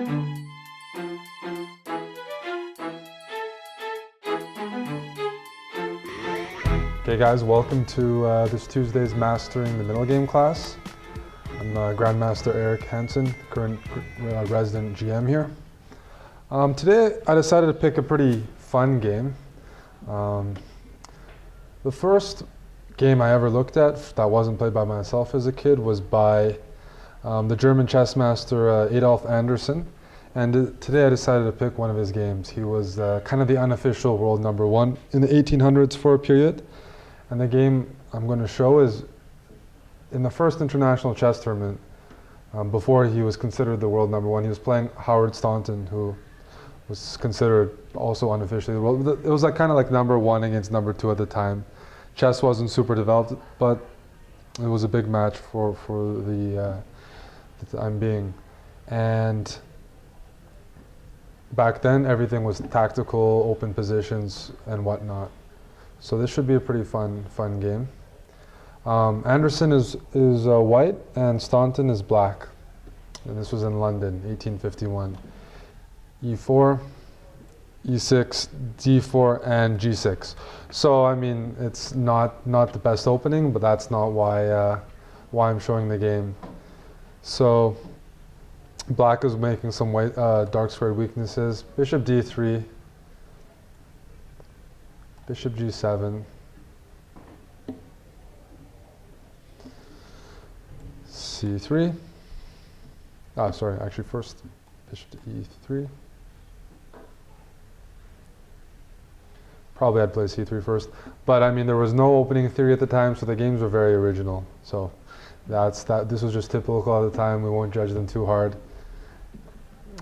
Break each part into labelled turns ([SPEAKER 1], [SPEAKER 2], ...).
[SPEAKER 1] Okay guys, welcome to this Tuesday's Mastering the Middlegame class. I'm Grandmaster Eric Hansen, current resident GM here. Today I decided to pick a pretty fun game. The first game I ever looked at that wasn't played by myself as a kid was by the German chess master Adolf Anderssen. And today I decided to pick one of his games. He was kind of the unofficial world #1 in the 1800s for a period. And the game I'm going to show is in the first international chess tournament, before he was considered the world #1, he was playing Howard Staunton, who was considered also unofficially the world. It was like kind of like #1 against #2 at the time. Chess wasn't super developed, but it was a big match for the time being. And back then, everything was tactical, open positions, and whatnot. So this should be a pretty fun game. Anderssen is white and Staunton is black. And this was in London, 1851. E4, E6, D4, and G6. So I mean, it's not the best opening, but that's not why I'm showing the game. So black is making some white dark squared weaknesses. Bishop D3. Bishop G7, C3. Sorry, actually first Bishop to E3. Probably I'd play C3 first, but I mean there was no opening theory at the time, so the games were very original. So this was just typical at the time. We won't judge them too hard.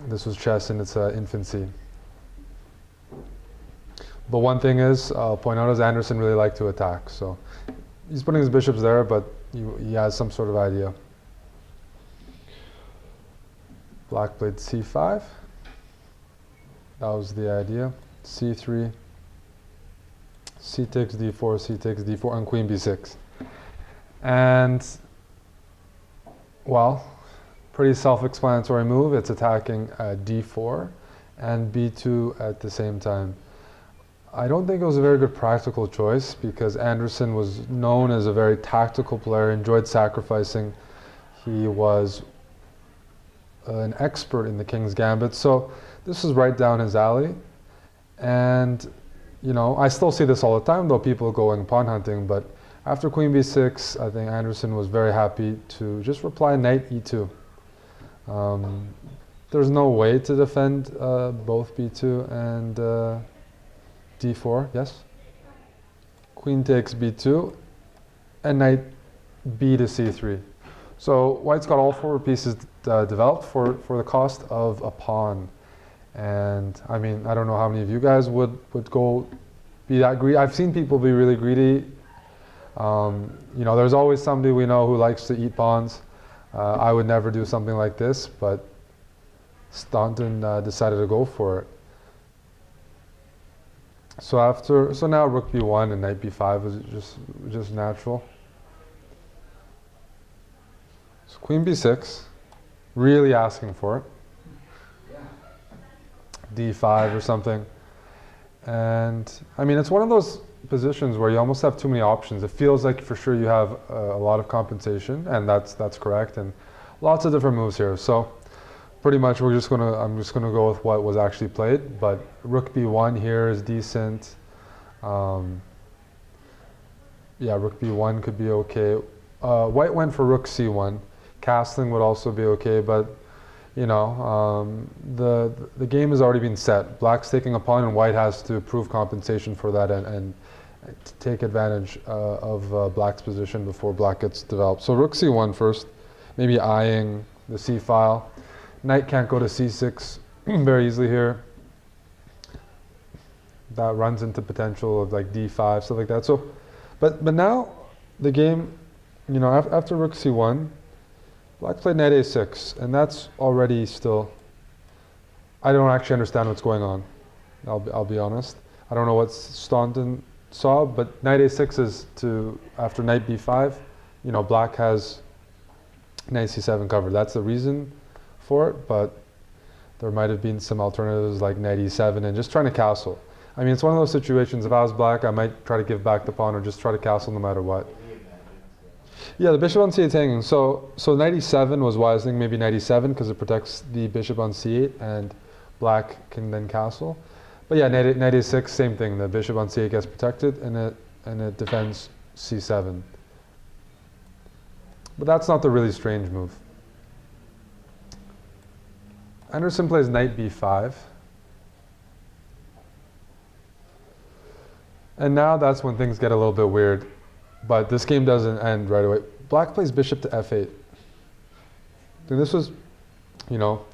[SPEAKER 1] This was chess in its infancy. But one thing is, I'll point out, is Anderssen really liked to attack. So he's putting his bishops there, but he has some sort of idea. Black played C5. That was the idea. C3. C takes D4, C takes D4, and Queen B6. And, well, pretty self-explanatory move. It's attacking D4 and B2 at the same time. I don't think it was a very good practical choice because Anderssen was known as a very tactical player, enjoyed sacrificing. He was an expert in the King's Gambit, so this is right down his alley. And, you know, I still see this all the time, though, people going pawn hunting, but after Queen B6, I think Anderssen was very happy to just reply Knight E2. There's no way to defend both B2 and D4, yes. Queen takes B2, and Knight B to C3. So White's got all 4 pieces developed for the cost of a pawn. And I mean, I don't know how many of you guys would go be that greedy. I've seen people be really greedy. You know, there's always somebody we know who likes to eat pawns. I would never do something like this, but Staunton decided to go for it. So now Rook B1 and Knight B5 is just natural. So Queen B6, really asking for it. D5 or something. And I mean, it's one of those positions where you almost have too many options. It feels like for sure you have a lot of compensation, and that's correct, and lots of different moves here. So pretty much I'm just gonna go with what was actually played, but Rook B1 here is decent. Yeah, Rook B1 could be okay. White went for Rook C1. Castling would also be okay, but you know, the game has already been set. Black's taking a pawn, and White has to prove compensation for that and take advantage of Black's position before Black gets developed. So Rook C1 first, maybe eyeing the C file. Knight can't go to C6 very easily here. That runs into potential of like D5, stuff like that. So, but now the game, you know, after Rook C1, Black played Knight A6, and that's already still. I don't actually understand what's going on. I'll be honest. I don't know what Staunton saw, but Knight A6 is after Knight B5. You know, Black has Knight C7 covered. That's the reason for it, but there might have been some alternatives like knight e7 and just trying to castle. I mean, it's one of those situations, if I was black, I might try to give back the pawn or just try to castle no matter what. Yeah, the bishop on c8 hanging. So knight e7 was why I was thinking maybe knight e7 because it protects the bishop on c8 and black can then castle. But yeah, knight a6, same thing. The bishop on c8 gets protected and it defends c7. But that's not the really strange move. Anderssen plays knight b5. And now that's when things get a little bit weird. But this game doesn't end right away. Black plays bishop to f8. And this was, you know,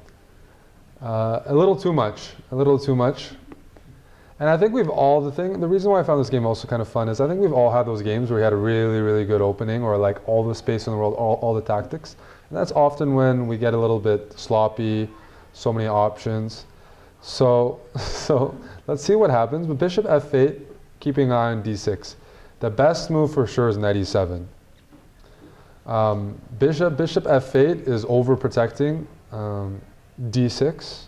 [SPEAKER 1] a little too much. A little too much. And I think we've all, the reason why I found this game also kind of fun is I think we've all had those games where we had a really, really good opening or like all the space in the world, all the tactics. And that's often when we get a little bit sloppy, so many options. So let's see what happens. But bishop f8, keeping an eye on d6. The best move for sure is knight e7. Bishop f8 is overprotecting d6.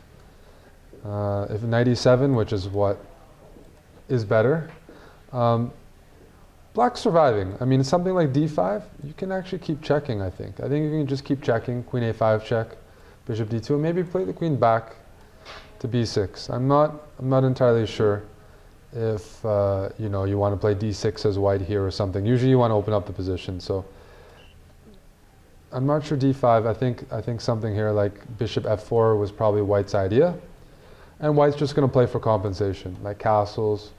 [SPEAKER 1] If knight e7, which is what is better. Black's surviving. I mean, something like d5, you can actually keep checking, I think. I think you can just keep checking. Queen a5 check, bishop d2, and maybe play the queen back to b6. I'm not entirely sure if you know, you want to play d6 as white here or something. Usually you want to open up the position. So I'm not sure d5. I think something here like bishop f4 was probably white's idea. And white's just going to play for compensation, like castles,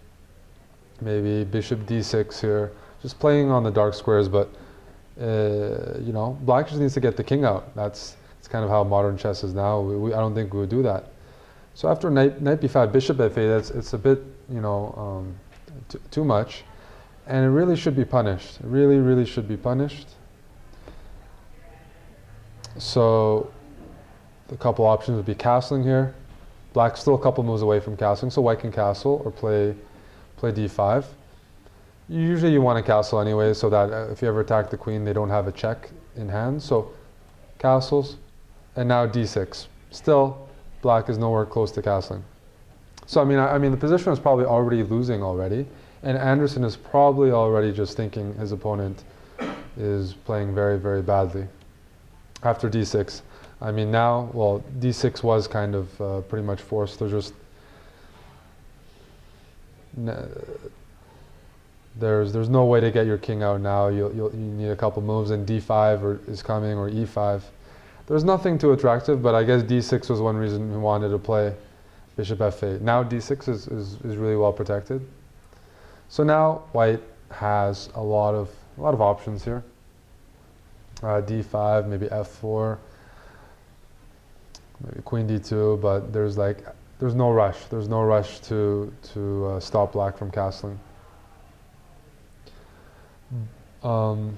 [SPEAKER 1] maybe bishop d6 here, just playing on the dark squares. But you know, black just needs to get the king out. It's kind of how modern chess is now. I don't think we would do that. So after knight b5, bishop f8, it's a bit, you know, too much, and it really should be punished. It really, really should be punished. So the couple options would be castling here. Black's still a couple moves away from castling, so white can castle or play d5. Usually you want to castle anyway, so that if you ever attack the queen, they don't have a check in hand. So castles, and now d6. Still, black is nowhere close to castling. So I mean, the position is probably already losing already, and Anderssen is probably already just thinking his opponent is playing very, very badly. After d6. I mean now, well, d6 was kind of pretty much forced. There's just there's no way to get your king out now. You need a couple moves, and d5 is coming, or e5. There's nothing too attractive, but I guess d6 was one reason we wanted to play bishop f8. Now d6 is really well protected. So now white has a lot of options here. d5, maybe f4. Maybe queen d2, but there's no rush. There's no rush to stop black from castling. And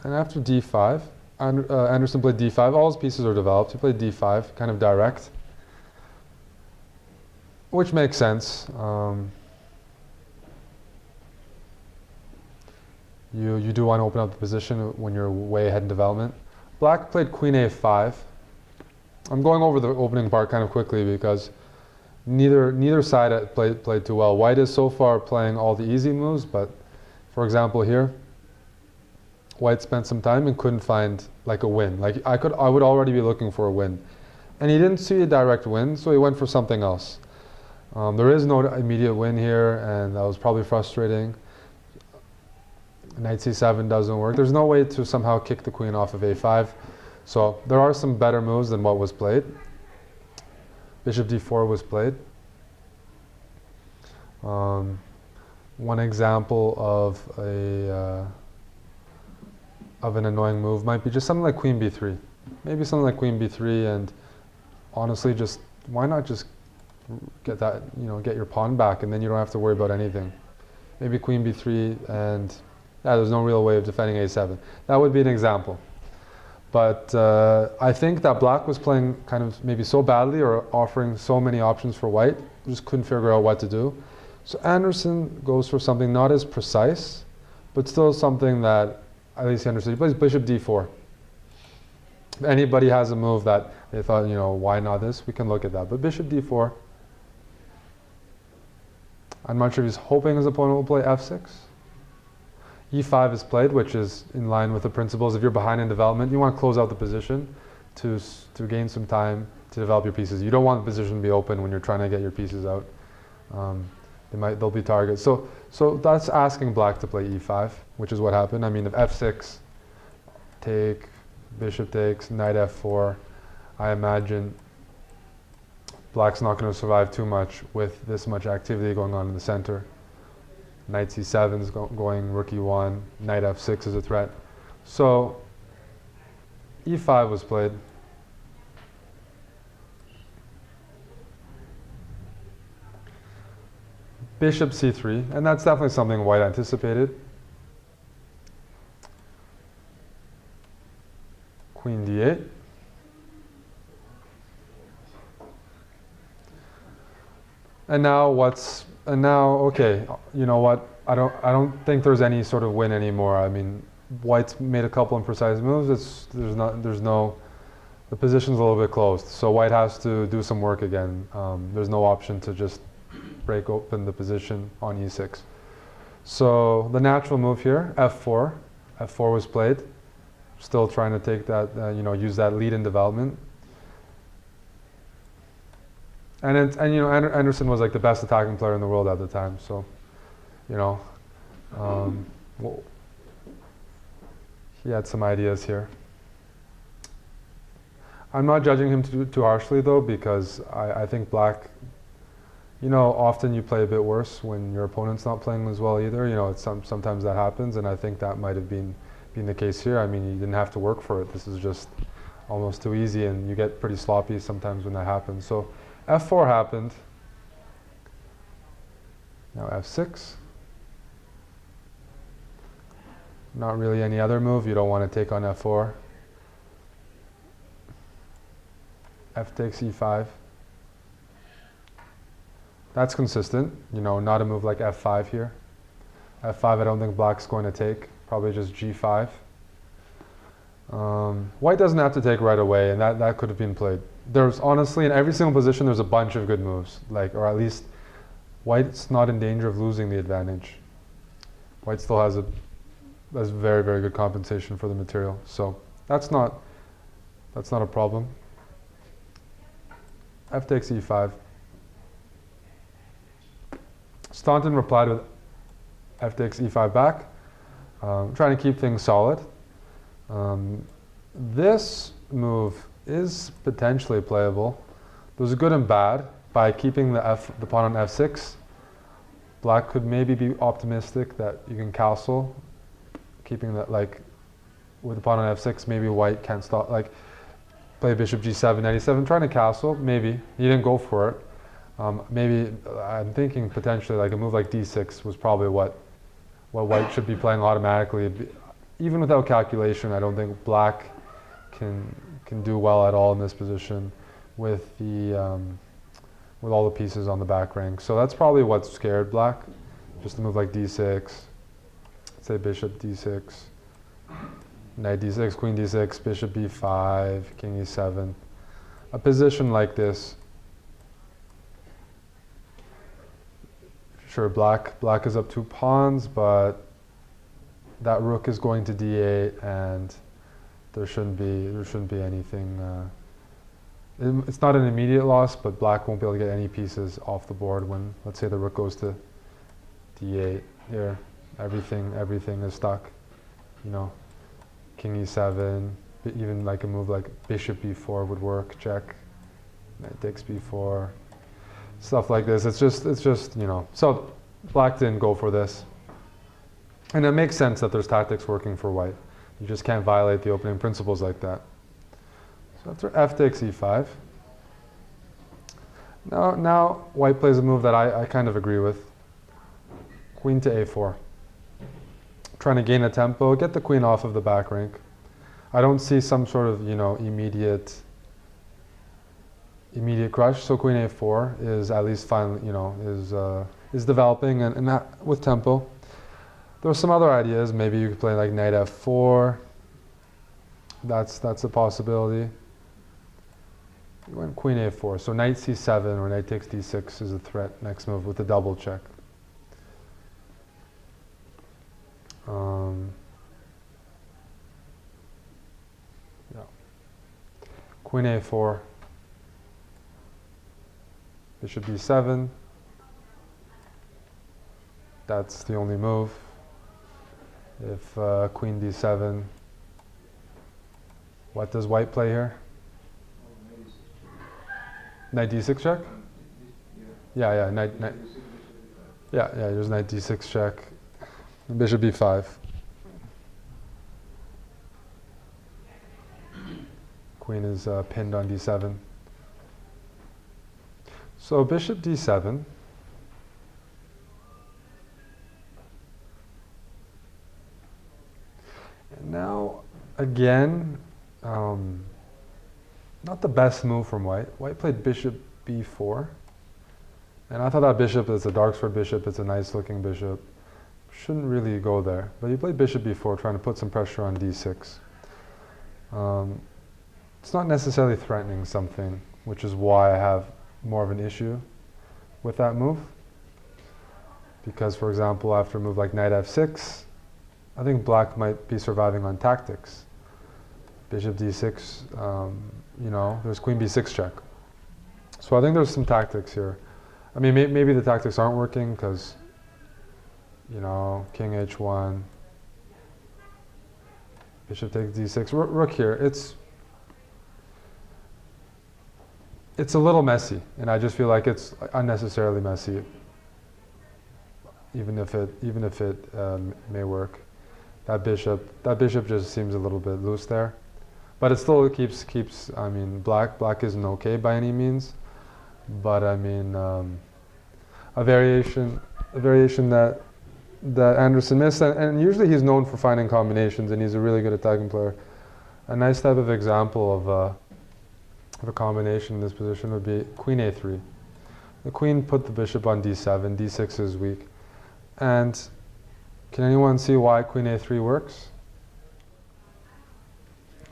[SPEAKER 1] after d5, Anderssen played d5. All his pieces are developed. He played d5, kind of direct, which makes sense. You do want to open up the position when you're way ahead in development. Black played queen a5. I'm going over the opening part kind of quickly because neither side played too well. White is so far playing all the easy moves, but for example here, white spent some time and couldn't find like a win. Like I would already be looking for a win, and he didn't see a direct win, so he went for something else. There is no immediate win here, and that was probably frustrating. Knight c7 doesn't work. There's no way to somehow kick the queen off of a5. So there are some better moves than what was played. Bishop d4 was played. One example of an annoying move might be just something like queen b3. Maybe something like queen b3, and honestly, just why not just get that, you know, get your pawn back, and then you don't have to worry about anything. Maybe queen b3, and yeah, there's no real way of defending a7. That would be an example. But I think that black was playing kind of maybe so badly or offering so many options for white, just couldn't figure out what to do. So Anderssen goes for something not as precise, but still something that at least he understood. He plays bishop d4. If anybody has a move that they thought, why not this, we can look at that. But bishop d4. I'm not sure if he's hoping his opponent will play f6. e5 is played, which is in line with the principles. If you're behind in development, you want to close out the position to gain some time to develop your pieces. You don't want the position to be open when you're trying to get your pieces out. They'll be targets. So that's asking black to play e5, which is what happened. I mean, if f6, take, bishop takes, knight f4, I imagine black's not going to survive too much with this much activity going on in the center. Knight c7 is going, rook e1, knight f6 is a threat. So e5 was played. Bishop c3, and that's definitely something white anticipated. Queen d8. And now okay, you know what? I don't think there's any sort of win anymore. I mean, white's made a couple imprecise moves. The position's a little bit closed. So white has to do some work again. There's no option to just break open the position on e6. So the natural move here, f4. f4 was played. Still trying to take that, use that lead in development. And Anderssen was like the best attacking player in the world at the time. So, he had some ideas here. I'm not judging him too harshly though, because I think black, often you play a bit worse when your opponent's not playing as well either. Sometimes that happens, and I think that might have been the case here. I mean, you didn't have to work for it. This is just almost too easy, and you get pretty sloppy sometimes when that happens. So f4 happened. Now f6. Not really any other move. You don't want to take on f4. F takes e5. That's consistent. Not a move like f5 here. f5 I don't think black's going to take. Probably just g5. White doesn't have to take right away, and that could have been played. There's honestly, in every single position, there's a bunch of good moves. Or at least, white's not in danger of losing the advantage. White still has very, very good compensation for the material. So that's not a problem. F takes e5. Staunton replied with f takes e5 back, trying to keep things solid. This move is potentially playable. There's good and bad. By keeping the pawn on f6, black could maybe be optimistic that you can castle. Keeping that, with the pawn on f6, maybe white can't stop, play bishop g7, knight e7, trying to castle, maybe. He didn't go for it. Maybe, I'm thinking potentially a move like d6 was probably what white should be playing automatically. Even without calculation, I don't think black can do well at all in this position with with all the pieces on the back rank. So that's probably what scared black. Just a move like d6, say bishop d6, knight d6, queen d6, bishop b5, king e7. A position like this, sure, black is up 2 pawns, but that rook is going to d8, and there shouldn't be anything. It's not an immediate loss, but black won't be able to get any pieces off the board when, let's say, the rook goes to d8. Here, everything is stuck. King e7, even a move like bishop b4 would work. Check, knight takes b4, stuff like this. It's just So black didn't go for this, and it makes sense that there's tactics working for white. You just can't violate the opening principles like that. So after f takes e5, now white plays a move that I kind of agree with. Queen to a4. Trying to gain a tempo, get the queen off of the back rank. I don't see some sort of immediate crush. So queen a4 is at least finally is developing and that with tempo. There are some other ideas. Maybe you could play like knight f4, That's a possibility. You went queen a4, so knight c7 or knight takes d6 is a threat next move with a double check. Yeah. Queen a4, bishop d7. That's the only move. If queen d7, what does white play here? Knight d6 check? Yeah, knight. Yeah, there's knight d6 check. And bishop b5. Queen is pinned on d7. So bishop d7. And now, again, not the best move from white. White played bishop b4. And I thought that bishop is a dark sword bishop. It's a nice looking bishop. Shouldn't really go there. But he played bishop b4, trying to put some pressure on d6. It's not necessarily threatening something, which is why I have more of an issue with that move. Because, for example, after a move like knight f6, I think black might be surviving on tactics. Bishop d6, there's queen b6 check. So I think there's some tactics here. I mean, maybe the tactics aren't working because, king h1, bishop takes d6, rook here. It's a little messy, and I just feel like it's unnecessarily messy, even if it may work. That bishop just seems a little bit loose there, but it still keeps. I mean, black isn't okay by any means, but I mean, a variation that Anderssen missed, and usually he's known for finding combinations, and he's a really good attacking player. A nice type of example of a combination in this position would be queen a3. The queen put the bishop on d7, d6 is weak. And can anyone see why queen a3 works?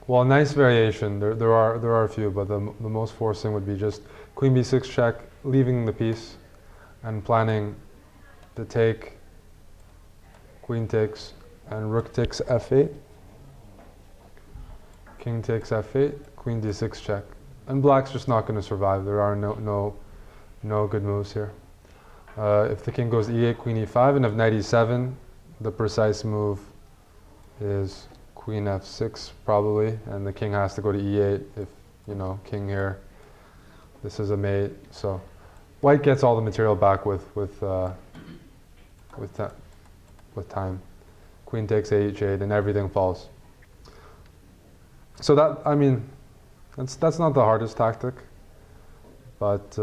[SPEAKER 1] Well, nice variation. There are a few, but the most forcing would be just queen b6 check, leaving the piece, and planning to take, queen takes, and rook takes f8. King takes f8, queen d6 check. And black's just not going to survive. There are no good moves here. If the king goes e8, queen e5, and if knight e7, the precise move is queen f6 probably, and the king has to go to e8 if, king here. This is a mate, so white gets all the material back with time. Queen takes h8 and everything falls. So that, I mean, that's not the hardest tactic, but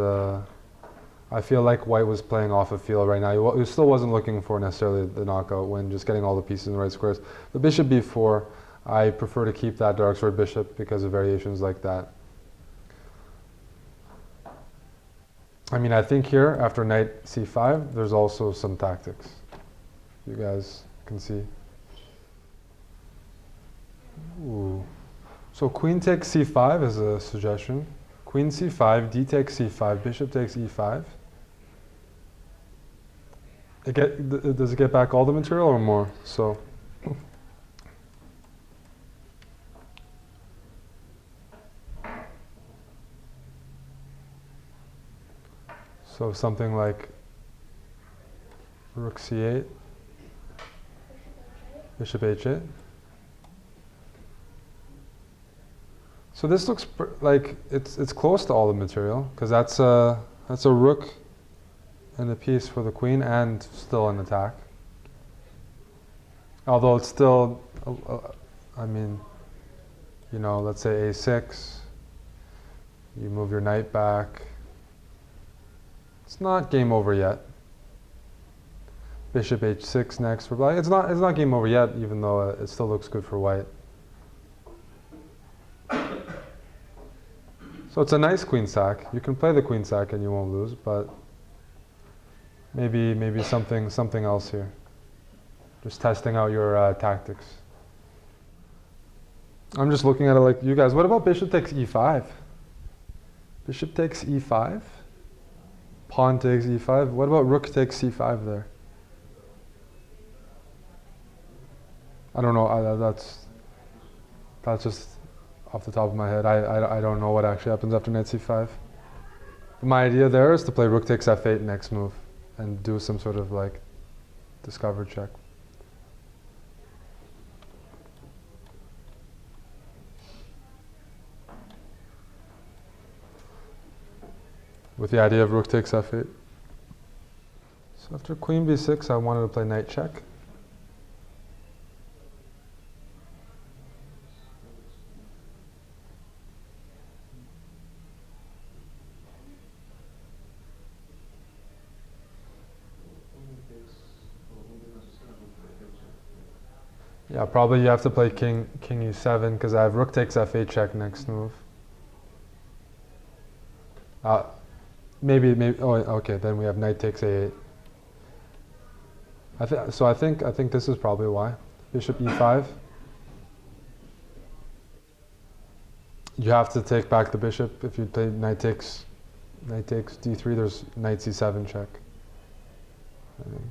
[SPEAKER 1] I feel like white was playing off a field right now. He still wasn't looking for necessarily the knockout win, just getting all the pieces in the right squares. The bishop b4, I prefer to keep that dark sword bishop because of variations like that. I mean, I think here, after knight c5, there's also some tactics. You guys can see. Ooh. So queen takes c5 is a suggestion. Queen c5, d takes c5, bishop takes e5. Does it get back all the material or more? So something like rook c8, bishop h8. So this looks like it's close to all the material because that's a rook and a piece for the queen and still an attack. Although it's still, I mean, let's say a6. You move your knight back. It's not game over yet. Bishop h6 next for black. It's not game over yet, even though it still looks good for white. So it's a nice queen sack. You can play the queen sack and you won't lose, but maybe something else here. Just testing out your tactics. I'm just looking at it like you guys. What about bishop takes e5? Bishop takes e5. Pawn takes e5. What about rook takes c5 there? I don't know. That's just off the top of my head. I don't know what actually happens after knight c5. My idea there is to play rook takes f8 next move and do some sort of like discover check. With the idea of rook takes f8. So after queen b6, I wanted to play knight check. Yeah, probably you have to play king e7 because I have rook takes f8 check next move. Maybe. Oh, okay. Then we have knight takes a8. I think this is probably why. Bishop e5. You have to take back the bishop if you play knight takes d3. There's knight c7 check. I think.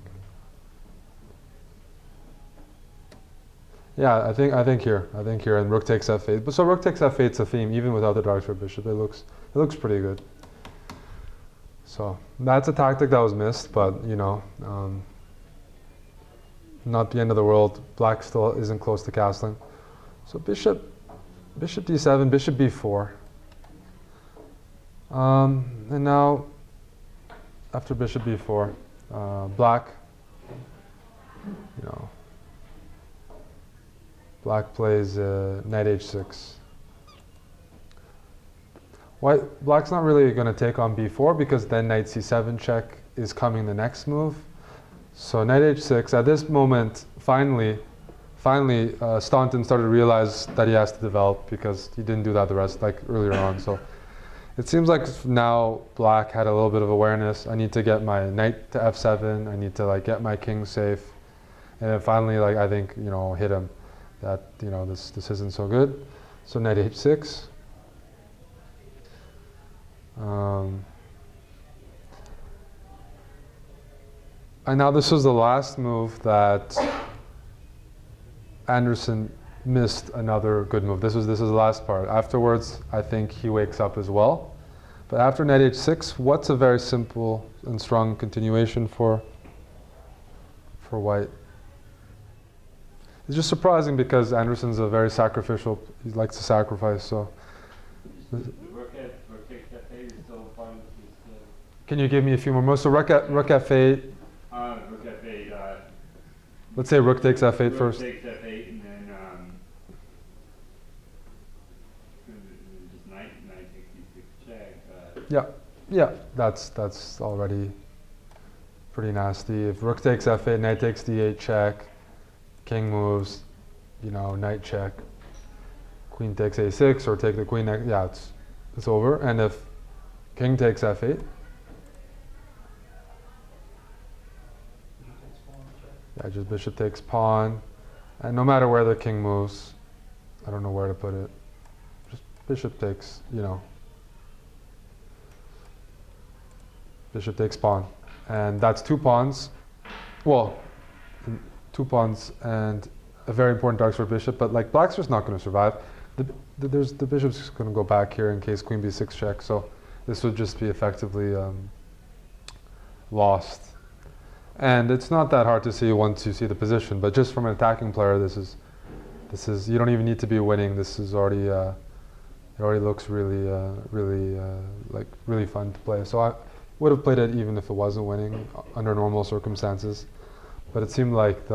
[SPEAKER 1] Yeah, I think here, and rook takes f8. But so rook takes f8 is a theme even without the dark square bishop. It looks pretty good. So that's a tactic that was missed, but you know, not the end of the world. Black still isn't close to castling. So bishop d7, bishop b4. And now after bishop b4, black, you know, black plays knight h6. Black's not really going to take on b4 because then knight c7 check is coming the next move. So knight h6. At this moment, finally, Staunton started to realize that he has to develop because he didn't do that the rest like earlier on. So it seems like now black had a little bit of awareness. I need to get my knight to f7. I need to like get my king safe, and then finally, like I think hit him that this isn't so good. So knight h6. And now this was the last move that Anderssen missed another good move. This is the last part. Afterwards, I think he wakes up as well. But after knight h6, what's a very simple and strong continuation for white? It's just surprising because Anderssen's a very sacrificial. He likes to sacrifice. So. Can you give me a few more moves? So rook f8.
[SPEAKER 2] Rook f8.
[SPEAKER 1] Let's say rook takes f8 first.
[SPEAKER 2] Rook takes f8 and then just knight takes d6 check.
[SPEAKER 1] Yeah, that's already pretty nasty. If rook takes f8, knight takes d8 check, king moves, knight check, queen takes a6 or take the queen next. Yeah, it's over. And if king takes f8. Yeah, just bishop takes pawn, and no matter where the king moves, I don't know where to put it. Just bishop takes, bishop takes pawn, and that's two pawns. Well, two pawns and a very important dark square bishop, but like black's just not going to survive. The bishop's just going to go back here in case queen b6 check. So this would just be effectively lost. And it's not that hard to see once you see the position, but just from an attacking player, this is you don't even need to be winning. This is already it already looks really really fun to play. So I would have played it even if it wasn't winning under normal circumstances, but it seemed like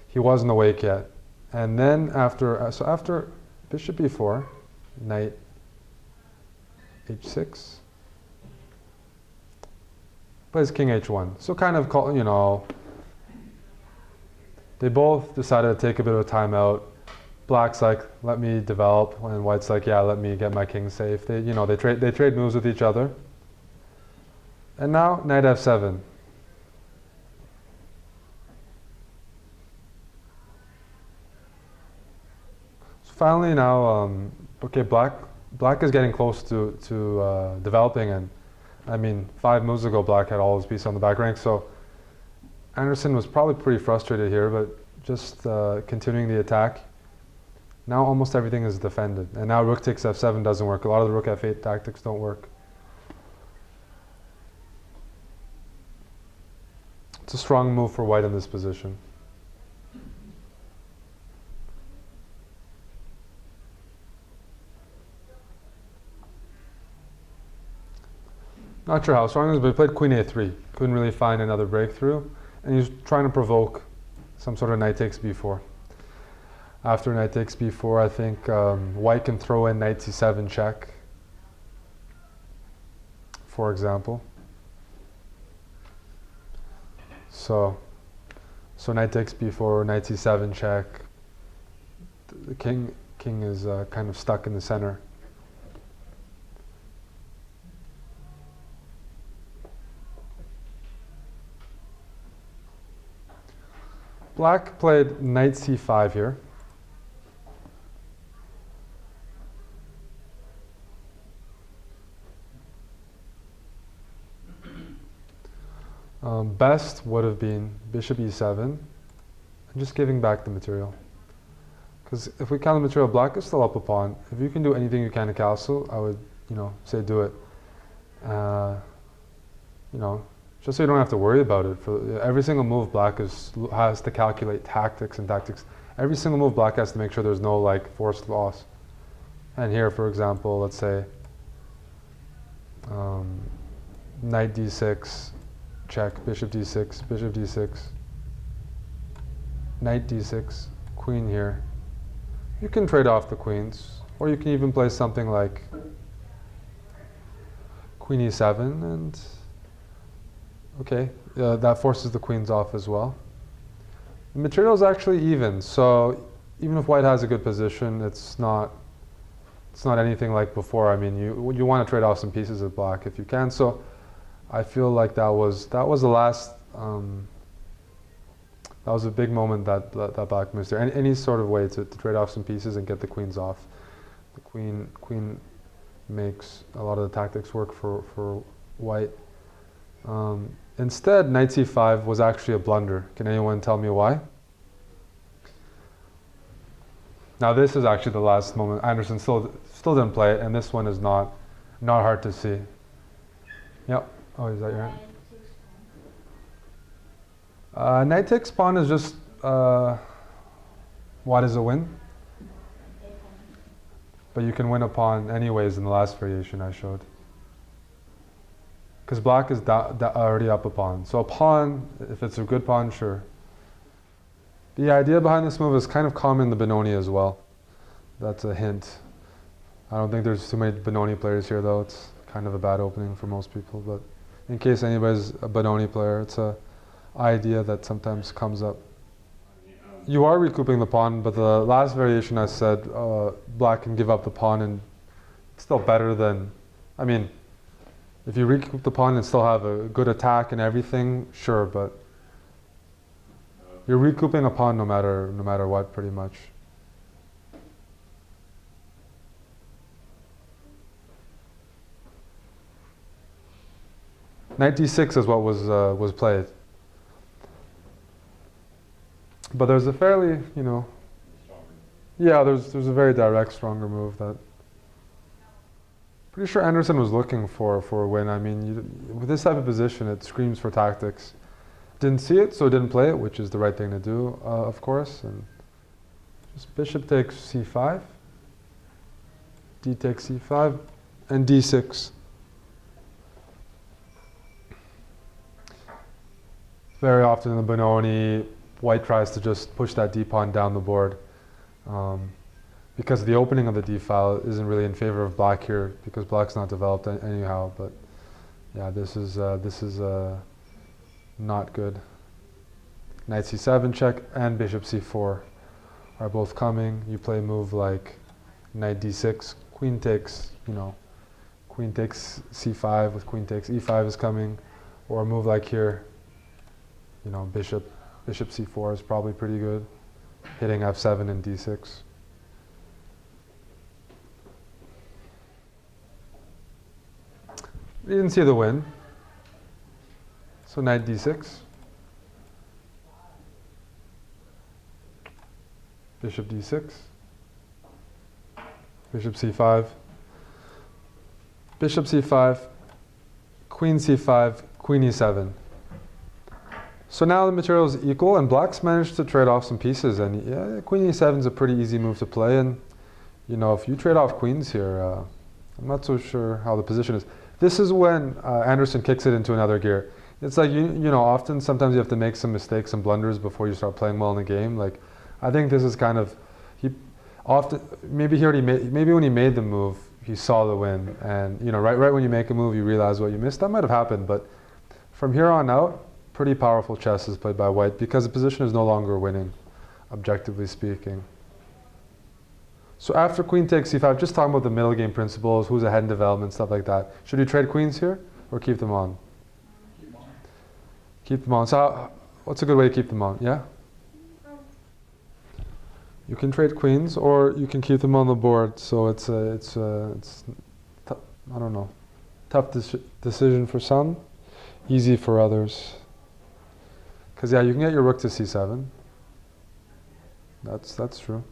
[SPEAKER 1] he wasn't awake yet. And then after bishop b4, knight h6. Plays king h1. So kind of they both decided to take a bit of a timeout. Black's like, let me develop, and white's like, yeah, let me get my king safe. They trade moves with each other. And now knight f7. So finally now, okay, black is getting close to developing, and I mean, 5 moves ago, black had all his pieces on the back rank, so Anderssen was probably pretty frustrated here, but just continuing the attack. Now almost everything is defended, and now rook takes f7 doesn't work. A lot of the rook f8 tactics don't work. It's a strong move for white in this position. Not sure how strong it is, but he played queen a3. Couldn't really find another breakthrough, and he's trying to provoke some sort of knight takes b4. After knight takes b4, I think white can throw in knight c7 check, for example. So knight takes b4, knight c7 check. The king is kind of stuck in the center. Black played knight c5 here. Best would have been bishop e7 and just giving back the material. Because if we count the material, black is still up a pawn. If you can do anything you can to castle, I would, say do it. Just so you don't have to worry about it. For every single move, black has to calculate tactics and tactics. Every single move, black has to make sure there's no forced loss. And here, for example, let's say knight d6, check, bishop d6, knight d6, queen here. You can trade off the queens, or you can even play something like queen e7, and okay, that forces the queens off as well. The material is actually even, so even if white has a good position, it's not anything like before. I mean, you want to trade off some pieces of black if you can. So I feel like that was the last. That was a big moment that black missed there. Any sort of way to trade off some pieces and get the queens off. The queen makes a lot of the tactics work for white. Instead, knight c5 was actually a blunder. Can anyone tell me why? Now this is actually the last moment. Anderssen still didn't play it, and this one is not hard to see. Yep. Oh, is that your hand? Knight takes pawn is just white is a win. But you can win a pawn anyways in the last variation I showed. Because black is already up a pawn. So a pawn, if it's a good pawn, sure. The idea behind this move is kind of common in the Benoni as well. That's a hint. I don't think there's too many Benoni players here though. It's kind of a bad opening for most people. But in case anybody's a Benoni player, it's a idea that sometimes comes up. You are recouping the pawn, but the last variation I said black can give up the pawn, and it's still better than, I mean, if you recoup the pawn and still have a good attack and everything, sure, but you're recouping a pawn no matter what, pretty much. Knight d6 is what was played. But there's a fairly, yeah, there's a very direct, stronger move that pretty sure Anderssen was looking for a win. I mean, with this type of position, it screams for tactics. Didn't see it, so didn't play it, which is the right thing to do, of course. And just bishop takes c5, d takes c5, and d6. Very often in the Benoni, white tries to just push that d-pawn down the board because the opening of the d-file isn't really in favor of black here because black's not developed anyhow. But yeah, this is not good. Knight c7 check and bishop c4 are both coming. You play a move like knight d6, queen takes, queen takes c5 with queen takes e5 is coming, or a move like here, bishop c4 is probably pretty good, hitting f7 and d6. You didn't see the win. So knight d6. Bishop d6. Bishop c5. Bishop c5. Queen c5. Queen e7. So now the material is equal, and black's managed to trade off some pieces. And yeah, queen e7 is a pretty easy move to play. And you know, if you trade off queens here, I'm not so sure how the position is. This is when Anderssen kicks it into another gear. It's like, you know, often, sometimes you have to make some mistakes and blunders before you start playing well in the game. Like, I think this is kind of, maybe when he made the move, he saw the win. And, you know, right when you make a move, you realize what you missed. That might have happened, but from here on out, pretty powerful chess is played by white because the position is no longer winning, objectively speaking. So after queen takes c5, just talking about the middle game principles, who's ahead in development, stuff like that. Should you trade queens here or keep them on?
[SPEAKER 2] Keep them on.
[SPEAKER 1] Keep them on. So what's a good way to keep them on? Yeah? You can trade queens or you can keep them on the board. So it's I don't know, tough decision for some, easy for others. Because yeah, you can get your rook to c7. That's true.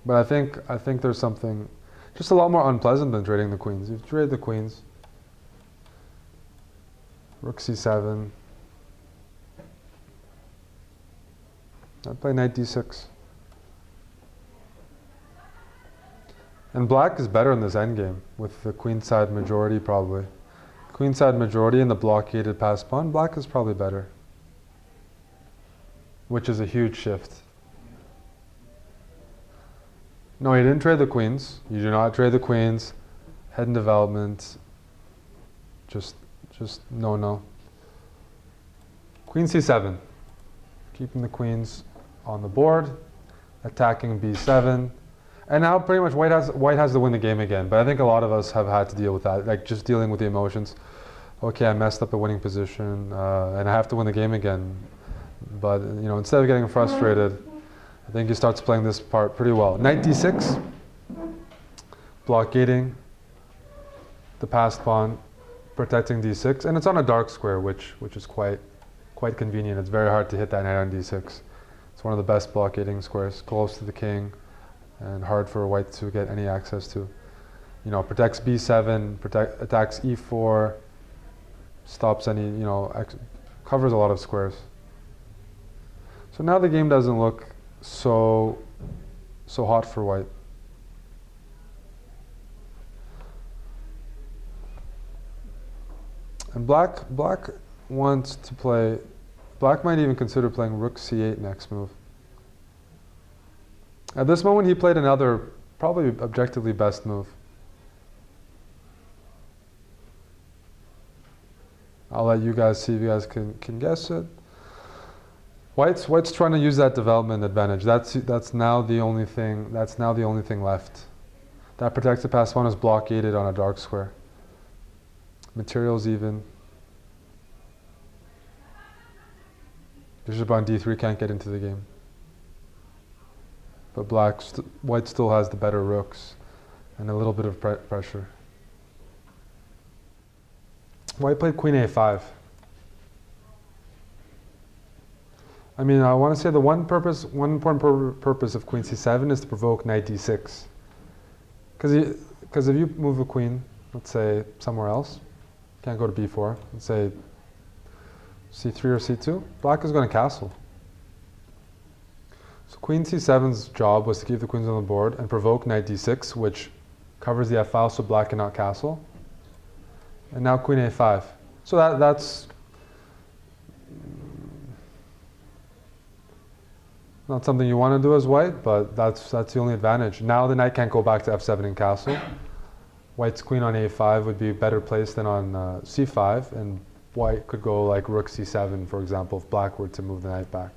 [SPEAKER 1] But I think there's something just a lot more unpleasant than trading the queens. If you trade the queens, rook c7, I'd play knight d6. And black is better in this endgame with the queenside majority probably. Queenside majority and the blockaded passed pawn, black is probably better. Which is a huge shift. No, you didn't trade the queens. You do not trade the queens. Head in development. Just no. Queen c7. Keeping the queens on the board. Attacking b7. And now pretty much white has to win the game again. But I think a lot of us have had to deal with that. Like just dealing with the emotions. Okay, I messed up a winning position and I have to win the game again. But you know, instead of getting frustrated, I think he starts playing this part pretty well. Knight d6, blockading the passed pawn, protecting d6, and it's on a dark square, which is quite convenient. It's very hard to hit that knight on d6. It's one of the best blockading squares, close to the king, and hard for white to get any access to. You know, protects b7, attacks e4, stops any, you know, covers a lot of squares. So now the game doesn't look so hot for white. And black wants to play, black might even consider playing rook c8 next move. At this moment he played another, probably objectively best move. I'll let you guys see if you guys can guess it. White's trying to use that development advantage. That's now the only thing left. That protects the passed pawn is blockaded on a dark square. Materials even. Bishop on d3 can't get into the game. But white still has the better rooks and a little bit of pressure. White played queen a5. I mean, I want to say the one important purpose of queen c7 is to provoke knight d6. Because if you move a queen, let's say somewhere else, can't go to b4, let's say c3 or c2, black is going to castle. So queen c7's job was to keep the queens on the board and provoke knight d6, which covers the f-file so black cannot castle. And now queen a5. So that's not something you want to do as white, but that's the only advantage. Now the knight can't go back to f7 and castle. White's queen on a5 would be better placed than on c5, and white could go like rook c7, for example, if black were to move the knight back.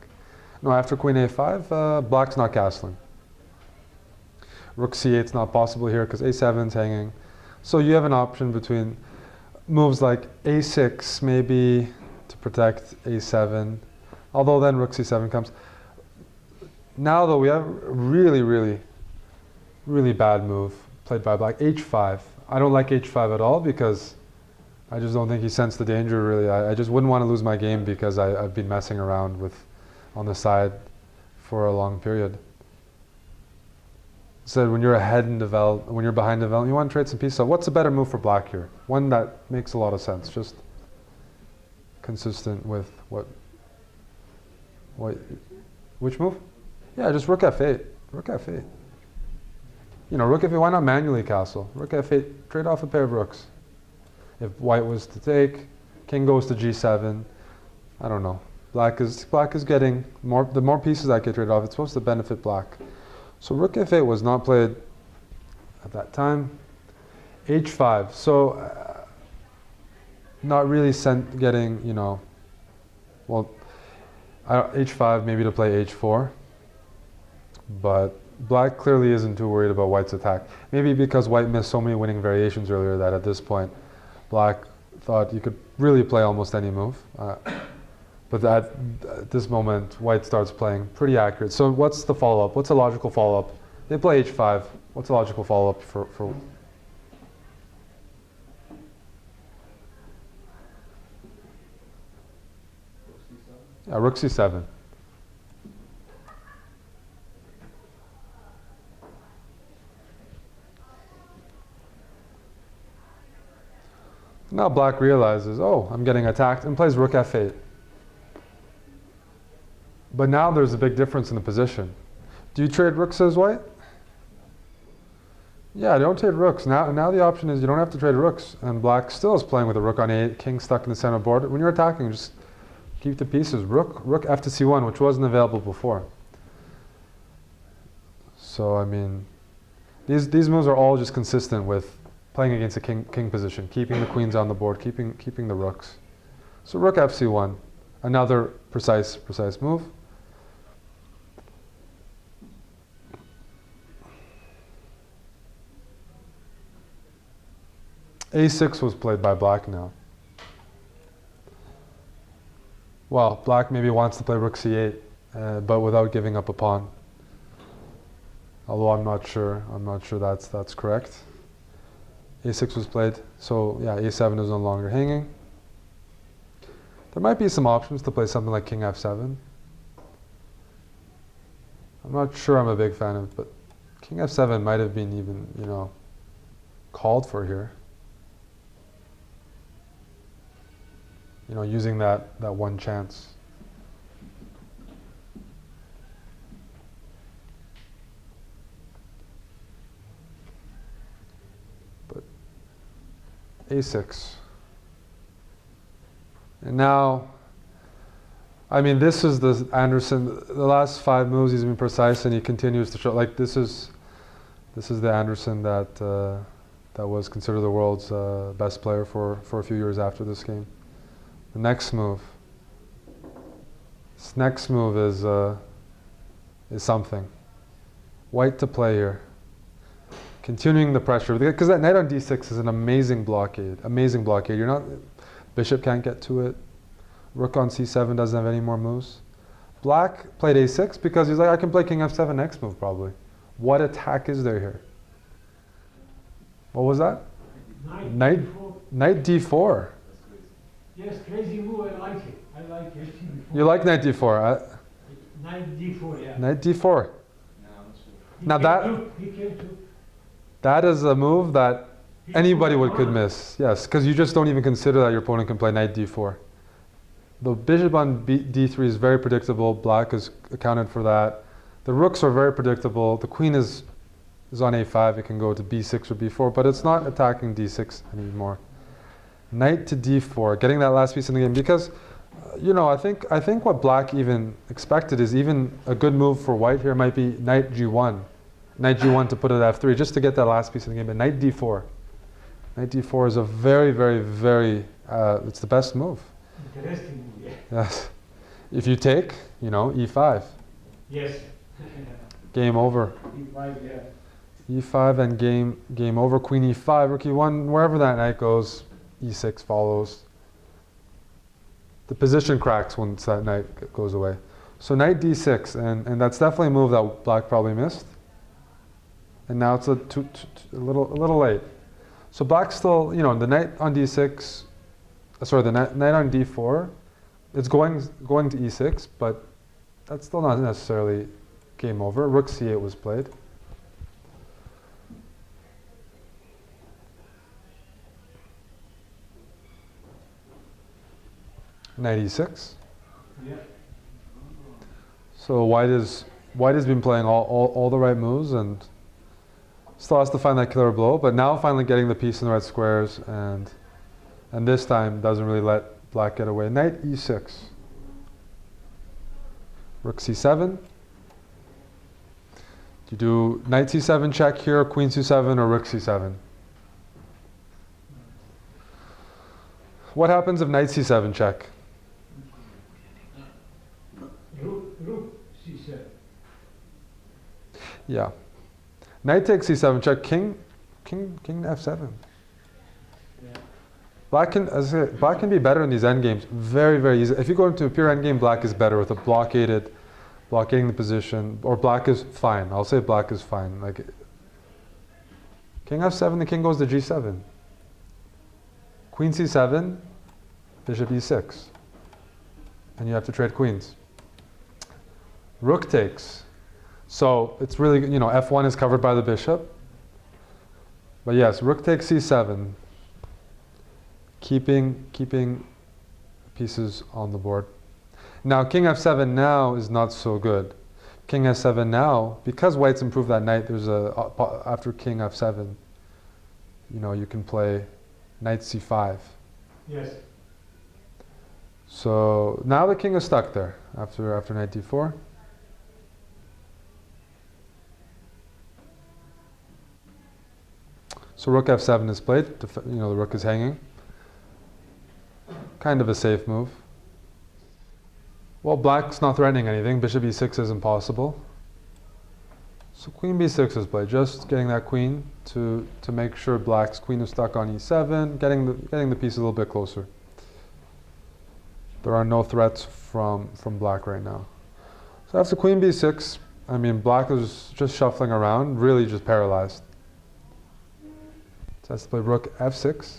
[SPEAKER 1] No, after queen a5, black's not castling. Rook c8's not possible here because a7's hanging. So you have an option between moves like a6, maybe to protect a7, although then rook c7 comes. Now though we have a really, really, really bad move played by black. H5. I don't like H5 at all because I just don't think he sensed the danger really. I just wouldn't want to lose my game because I've been messing around with on the side for a long period. So when you're ahead in develop, when you're behind development, you want to trade some pieces. So what's a better move for black here? One that makes a lot of sense, just consistent with which move? Yeah, just rook f8. Rook f8. You know, rook f8. Why not manually castle? Rook f8. Trade off a pair of rooks. If white was to take, king goes to g7. I don't know. Black is getting more. The more pieces I get traded off, it's supposed to benefit black. So rook f8 was not played at that time. h5. So not really getting, you know, well, h5 maybe to play h4. But black clearly isn't too worried about white's attack. Maybe because white missed so many winning variations earlier that at this point, black thought you could really play almost any move. But at this moment, white starts playing pretty accurate. So what's the follow-up? What's a logical follow-up? They play h5. What's a logical follow-up for yeah, rook c7. Now black realizes, oh, I'm getting attacked, and plays rook f8. But now there's a big difference in the position. Do you trade rooks as white? Yeah, don't trade rooks. Now the option is you don't have to trade rooks, and black still is playing with a rook on a8, king stuck in the center board. When you're attacking, just keep the pieces. Rook f to c1, which wasn't available before. So I mean, these moves are all just consistent with playing against a king position, keeping the queens on the board, keeping the rooks. So rook f c1, another precise move. a6 was played by black now. Well, black maybe wants to play rook c8, but without giving up a pawn. Although I'm not sure that's correct. a6 was played, so yeah, a7 is no longer hanging. There might be some options to play something like king f7. I'm not sure I'm a big fan of it, but king f7 might have been even, you know, called for here. You know, using that one chance. But a6. And now, I mean, this is the Anderssen. The last 5 moves he's been precise, and he continues to show. Like this is the Anderssen that was considered the world's best player for a few years after this game. The next move. This next move is something. White to play here. Continuing the pressure, because that knight on d6 is an amazing blockade. Amazing blockade. You're not. Bishop can't get to it. Rook on c7 doesn't have any more moves. Black played a6 because he's like, I can play king f7 next move probably. What attack is there here? What was that? Knight d4.
[SPEAKER 3] Yes, crazy move. I like it. I like it.
[SPEAKER 1] You like knight d4?
[SPEAKER 3] Knight d4, yeah.
[SPEAKER 1] Knight d4.
[SPEAKER 3] No,
[SPEAKER 1] now that is a move that anybody could miss. Yes, because you just don't even consider that your opponent can play knight d4. The bishop on d3 is very predictable. Black is accounted for that. The rooks are very predictable. The queen is on a5. It can go to b6 or b4, but it's not attacking d6 anymore. Knight to d4, getting that last piece in the game, because you know, I think what black even expected is even a good move for white here might be knight g1. Knight g1 to put it at f3, just to get that last piece in the game, but knight d4. Knight d4 is a very, very, very, it's the best move.
[SPEAKER 3] Interesting move, yeah.
[SPEAKER 1] Yes. If you take, you know, e5.
[SPEAKER 3] Yes.
[SPEAKER 1] Game over.
[SPEAKER 3] e5, yeah.
[SPEAKER 1] e5 and game over. Queen e5, rook e1, wherever that knight goes, e6 follows. The position cracks once that knight goes away. So knight d6, and that's definitely a move that black probably missed. And now it's a little late. So black still, you know, the knight on d6, sorry, the knight on d4, it's going to e6, but that's still not necessarily game over. Rook c8 was played. Knight e6.
[SPEAKER 3] Yeah.
[SPEAKER 1] So white has been playing all the right moves and still has to find that killer blow, but now finally getting the piece in the right squares, and this time doesn't really let black get away. Knight e6. Rook c7. Do you do knight c7 check here, queen c7, or rook c7? What happens if knight c7 check?
[SPEAKER 3] Rook c7.
[SPEAKER 1] Yeah. Knight takes c7 check, king f7.
[SPEAKER 3] Yeah.
[SPEAKER 1] Black can be better in these endgames very, very easy. If you go into a pure endgame, black is better with a blockading the position, or black is fine. I'll say black is fine. Like king f7, the king goes to g7. Queen c7, bishop e6. And you have to trade queens. Rook takes. So it's really, you know, f1 is covered by the bishop. But yes, rook takes c7. Keeping pieces on the board. Now king f7 now is not so good. King f7 now, because white's improved that knight, there's after king f7, you know, you can play knight c5.
[SPEAKER 3] Yes.
[SPEAKER 1] So now the king is stuck there after knight d4. So rook f7 is played. You know, the rook is hanging. Kind of a safe move. Well, black's not threatening anything. Bishop e6 is impossible. So queen b6 is played, just getting that queen to make sure black's queen is stuck on e7, getting the piece a little bit closer. There are no threats from black right now. So after queen b6, I mean, black is just shuffling around, really just paralyzed. So has to play rook f6.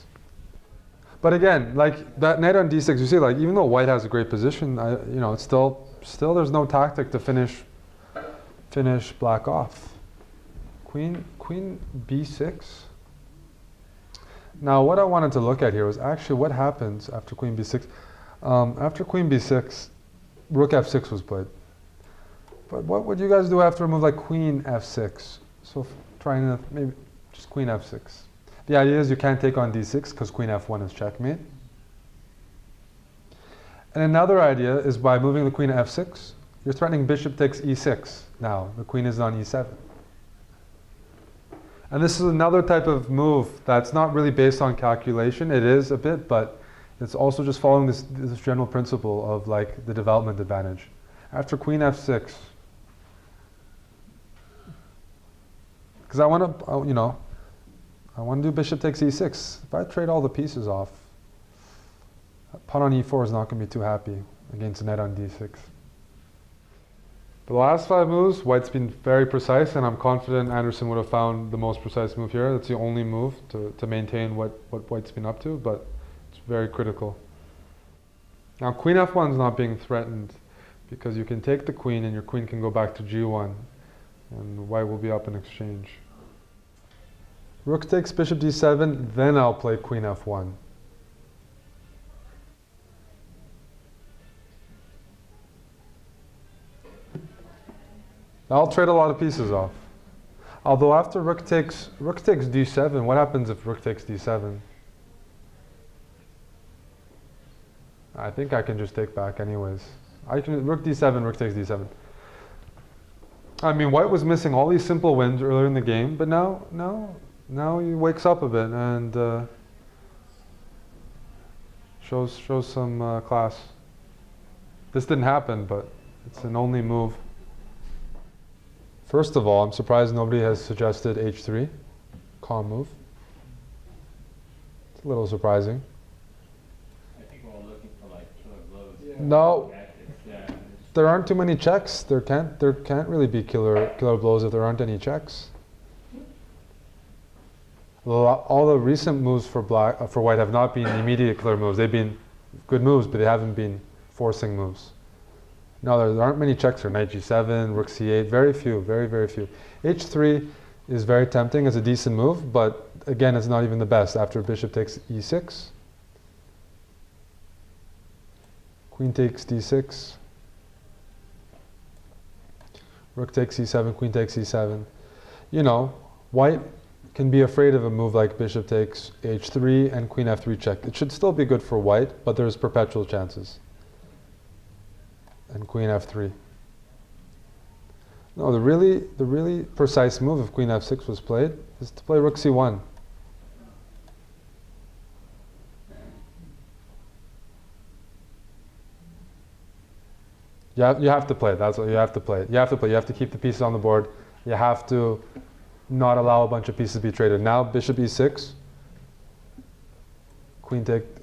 [SPEAKER 1] But again, like that knight on d6, you see, like even though white has a great position, you know, it's still there's no tactic to finish black off. Queen b6. Now, what I wanted to look at here was actually what happens after queen b6. After queen b6, rook f6 was played. But what would you guys do after a move like queen f6? So trying to maybe just queen f6. The idea is you can't take on d6 because queen f1 is checkmate. And another idea is by moving the queen to f6, you're threatening bishop takes e6. Now, the queen is on e7. And this is another type of move that's not really based on calculation. It is a bit, but it's also just following this general principle of like the development advantage. After queen f6, because I want to, you know, I want to do bishop takes e6. If I trade all the pieces off, pawn on e4 is not going to be too happy against a knight on d6. The last 5 moves, white's been very precise, and I'm confident Anderssen would have found the most precise move here. That's the only move to maintain what white's been up to, but it's very critical. Now queen f1 is not being threatened because you can take the queen and your queen can go back to g1, and white will be up in exchange. Rook takes bishop d7, then I'll play queen f1. I'll trade a lot of pieces off. Although after rook takes d7, what happens if rook takes d7? I think I can just take back anyways. Rook d7, rook takes d7. I mean, white was missing all these simple wins earlier in the game, but now he wakes up a bit and shows some class. This didn't happen, but it's an only move. First of all, I'm surprised nobody has suggested h3, calm move. It's a little surprising.
[SPEAKER 2] I think we're all looking for like killer blows.
[SPEAKER 1] Yeah. No. there aren't too many checks, there can't really be killer blows if there aren't any checks. All the recent moves for white have not been immediate killer moves. They've been good moves, but they haven't been forcing moves. No, there aren't many checks here. Knight g7, rook c8, very few, very, very few. h3 is very tempting as a decent move, but again, it's not even the best. After bishop takes e6, queen takes d6, rook takes e7, queen takes e7. You know, white can be afraid of a move like bishop takes h3 and queen f3 check. It should still be good for white, but there's perpetual chances. And queen f3. No, the really precise move if queen f6 was played is to play rook c1. You have to play it. That's what you have to play. You have to play. You have to keep the pieces on the board. You have to not allow a bunch of pieces to be traded. Now bishop e6. Queen takes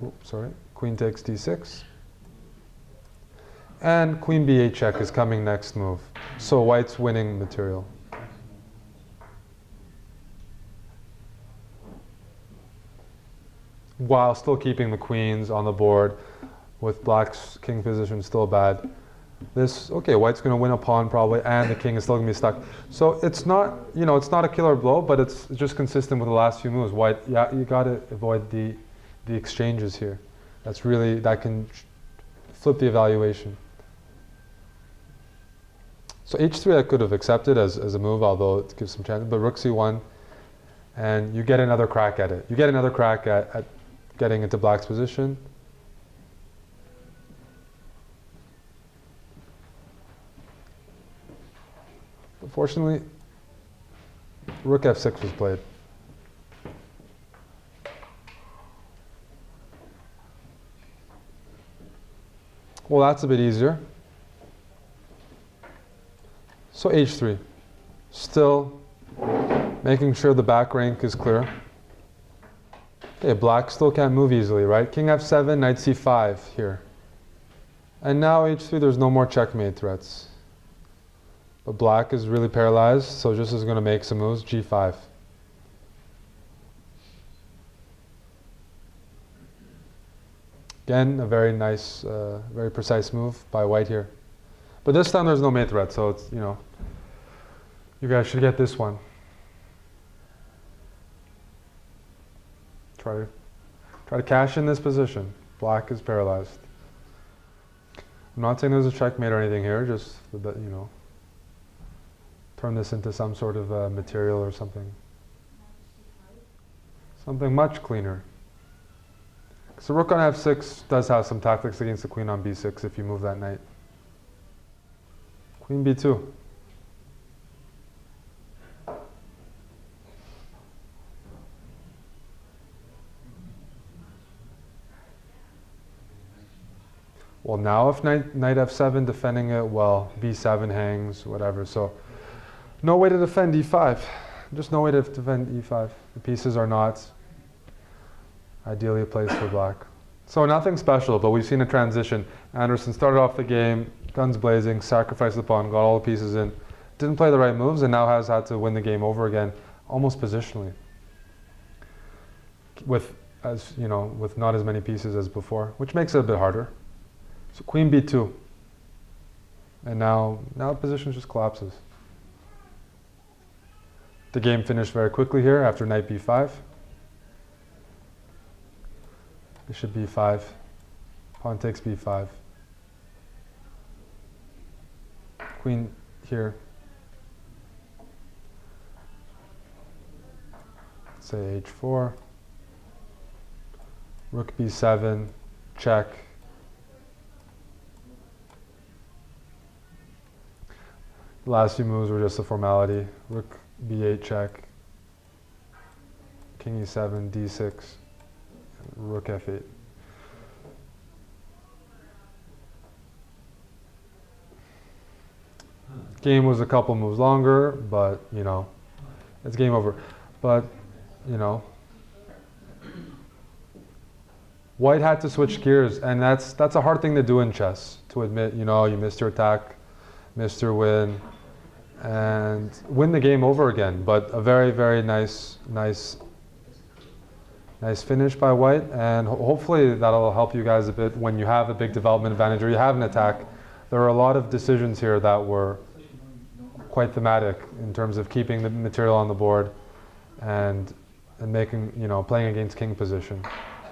[SPEAKER 1] d6. And queen b8 check is coming next move. So white's winning material. While still keeping the queens on the board, with black's king position still bad. White's going to win a pawn probably, and the king is still going to be stuck. So it's not, it's not a killer blow, but it's just consistent with the last few moves. White, you got to avoid the exchanges here. That can flip the evaluation. So h3 I could have accepted as a move, although it gives some chance. But rook c1, and you get another crack at it. You get another crack at getting into black's position. Unfortunately, rook f6 was played. Well, that's a bit easier. So h3. Still making sure the back rank is clear. Okay, black still can't move easily, right? King f7, knight c5 here. And now h3, there's no more checkmate threats. But black is really paralyzed, so just is going to make some moves. g5. Again, a very nice, very precise move by white here. But this time there's no mate threat, so it's, you guys should get this one. Try to cash in this position. Black is paralyzed. I'm not saying there's a checkmate or anything here, just, turn this into some sort of material or something. Something much cleaner. So rook on f6 does have some tactics against the queen on b6 if you move that knight. Queen b2. Well, now if knight f7 defending it, well, b7 hangs, whatever. So no way to defend e5. Just no way to defend e5. The pieces are not ideally placed for black. So nothing special, but we've seen a transition. Anderssen started off the game, guns blazing, sacrificed the pawn, got all the pieces in, didn't play the right moves, and now has had to win the game over again, almost positionally. With not as many pieces as before, which makes it a bit harder. So queen b2. And now the position just collapses. The game finished very quickly here after knight b5. Bishop b5. Pawn takes b5. Queen here. Say h4. Rook b7. Check. The last few moves were just a formality. Rook b8 check. King e7, d6. Rook f8. Game was a couple moves longer, but it's game over. But White had to switch gears, and that's a hard thing to do in chess, to admit, you know, you missed your attack, missed your win, and win the game over again. But a very, very nice finish by White, and hopefully that'll help you guys a bit when you have a big development advantage or you have an attack. There are a lot of decisions here that were quite thematic in terms of keeping the material on the board and making, you know, playing against king position.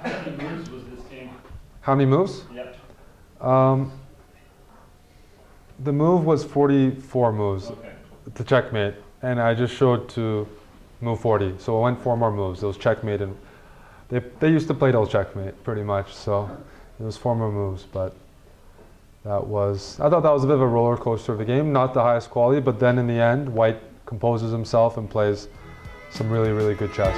[SPEAKER 2] How many moves was this game?
[SPEAKER 1] How many moves?
[SPEAKER 2] Yep.
[SPEAKER 1] The move was 44 moves to checkmate, and I just showed to move 40. So I went 4 more moves. It was checkmate, and they used to play those checkmate pretty much. So it was 4 more moves, but I thought that was a bit of a roller coaster of a game, not the highest quality, but then in the end, White composes himself and plays some really, really good chess.